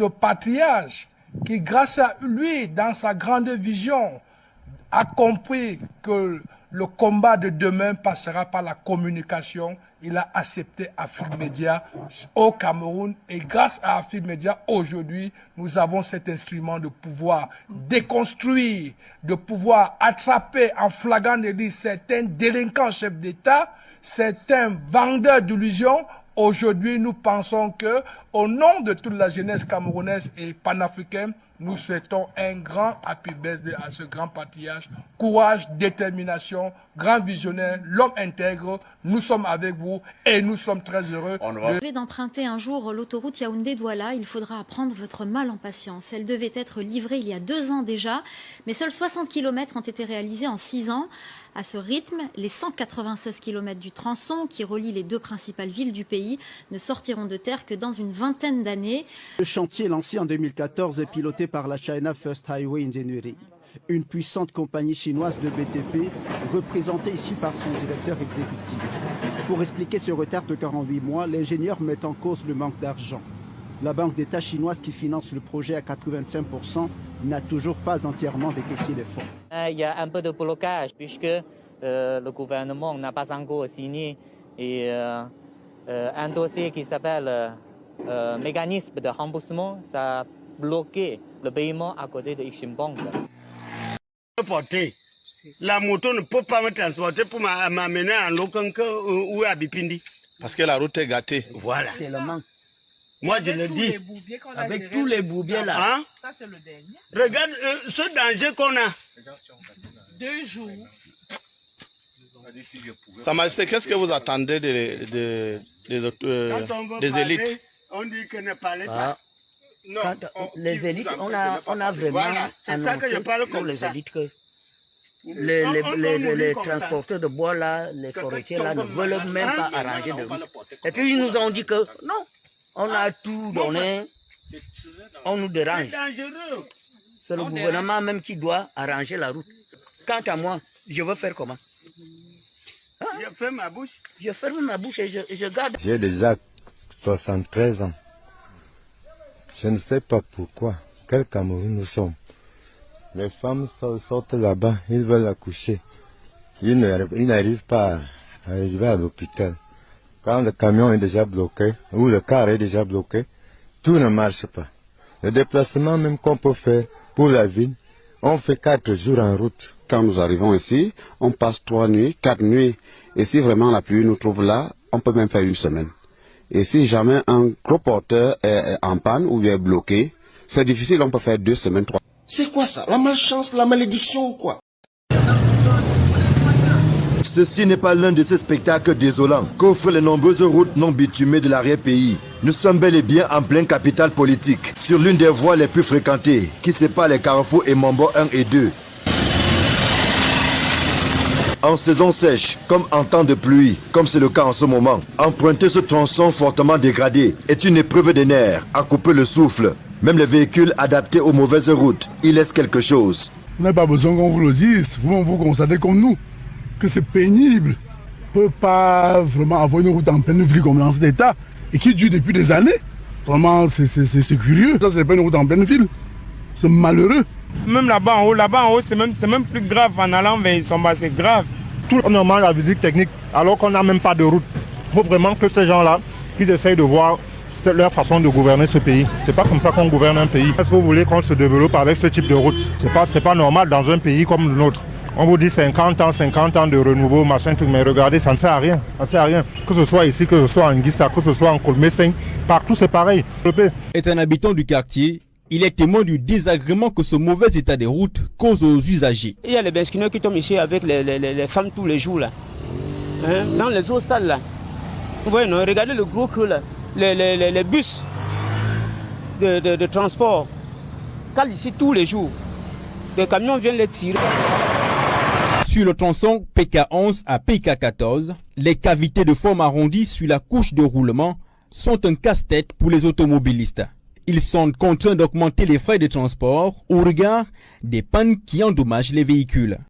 Ce patriarche qui, grâce à lui, dans sa grande vision, a compris que le combat de demain passera par la communication. Il a accepté Afrimédia au Cameroun et grâce à Afrimédia, aujourd'hui, nous avons cet instrument de pouvoir déconstruire, de pouvoir attraper en flagrant délit certains délinquants chefs d'État, certains vendeurs d'illusions. Aujourd'hui, nous pensons que, au nom de toute la jeunesse camerounaise et panafricaine, nous souhaitons un grand happy birthday à ce grand patriarche. Courage, détermination, grand visionnaire, l'homme intègre. Nous sommes avec vous et nous sommes très heureux. D'emprunter un jour l'autoroute Yaoundé-Douala, il faudra apprendre votre mal en patience. Elle devait être livrée il y a 2 ans déjà, mais seuls 60 km ont été réalisés en 6 ans. À ce rythme, les 196 km du tronçon qui relie les 2 principales villes du pays ne sortiront de terre que dans une vingtaine d'années. Le chantier lancé en 2014 est piloté par la China First Highway Engineering, une puissante compagnie chinoise de BTP, représentée ici par son directeur exécutif. Pour expliquer ce retard de 48 mois, l'ingénieur met en cause le manque d'argent. La banque d'État chinoise qui finance le projet à 85% n'a toujours pas entièrement décaissé les fonds. Il y a un peu de blocage puisque le gouvernement n'a pas encore signé un dossier qui s'appelle mécanisme de remboursement. Ça a bloqué le paiement à côté de Exim Bank. La moto ne peut pas me transporter pour m'amener en Lokanka ou à Bipindi. Parce que la route est gâtée. Voilà. Tellement. Moi, je le dis. Avec tous les bourbiers là. Hein? Ça, c'est le dernier. Regarde ce danger qu'on a. 2 jours. Sa Majesté, qu'est-ce que vous attendez des élites? On dit que ne parlez pas. Non, Les élites, on a vraiment voilà, c'est ça que je parle pour comme les ça. élites que les transporteurs de bois là, les forestiers là ne veulent même pas arranger de route. Et puis ils nous ont dit que non, on a tout donné, on nous dérange. C'est dangereux. C'est le gouvernement même qui doit arranger la route. Quant à moi, je veux faire comment? Hein? Je ferme ma bouche. Je ferme ma bouche et je garde. J'ai déjà 73 ans. Je ne sais pas pourquoi. Quel Cameroun nous sommes. Les femmes sortent là-bas, ils veulent accoucher. Ils n'arrivent pas à arriver à l'hôpital. Quand le camion est déjà bloqué, ou le car est déjà bloqué, tout ne marche pas. Le déplacement même qu'on peut faire pour la ville, on fait 4 jours en route. Quand nous arrivons ici, on passe 3 nuits, 4 nuits. Et si vraiment la pluie nous trouve là, on peut même faire 1 semaine. Et si jamais un gros porteur est en panne ou bien bloqué, c'est difficile, on peut faire 2 semaines, 3. C'est quoi ça? La malchance, la malédiction ou quoi? Ceci n'est pas l'un de ces spectacles désolants qu'offrent les nombreuses routes non bitumées de l'arrière-pays. Nous sommes bel et bien en pleine capitale politique, sur l'une des voies les plus fréquentées, qui sépare les carrefours et Mambo 1 et 2. En saison sèche, comme en temps de pluie, comme c'est le cas en ce moment, emprunter ce tronçon fortement dégradé est une épreuve des nerfs, à couper le souffle. Même les véhicules adaptés aux mauvaises routes, ils laissent quelque chose. Vous n'avez pas besoin qu'on vous le dise, vous constatez comme nous que c'est pénible. On ne peut pas vraiment avoir une route en pleine ville comme dans cet état et qui dure depuis des années. Vraiment, c'est curieux. Ça, c'est pas une route en pleine ville. C'est malheureux. Même là-bas en haut, c'est même plus grave. En allant vers Isomba, c'est grave. Tout le normal, la visite technique, alors qu'on n'a même pas de route. Il faut vraiment que ces gens-là, qu'ils essayent de voir leur façon de gouverner ce pays. C'est pas comme ça qu'on gouverne un pays. Est-ce que vous voulez qu'on se développe avec ce type de route? C'est pas normal dans un pays comme le nôtre. On vous dit 50 ans de renouveau, machin, tout, mais regardez, ça ne sert à rien. Ça ne sert à rien. Que ce soit ici, que ce soit en Guissa, que ce soit en Kolmeseng, partout c'est pareil. Est un habitant du quartier. Il est témoin du désagrément que ce mauvais état des routes cause aux usagers. Il y a les besquineurs qui tombent ici avec les femmes tous les jours là. Hein? Dans les eaux sales là. Vous voyez, non? Regardez le gros creux là. Les bus de transport calent ici tous les jours. Les camions viennent les tirer. Sur le tronçon PK11 à PK14, les cavités de forme arrondie sur la couche de roulement sont un casse-tête pour les automobilistes. Ils sont contraints d'augmenter les frais de transport au regard des pannes qui endommagent les véhicules.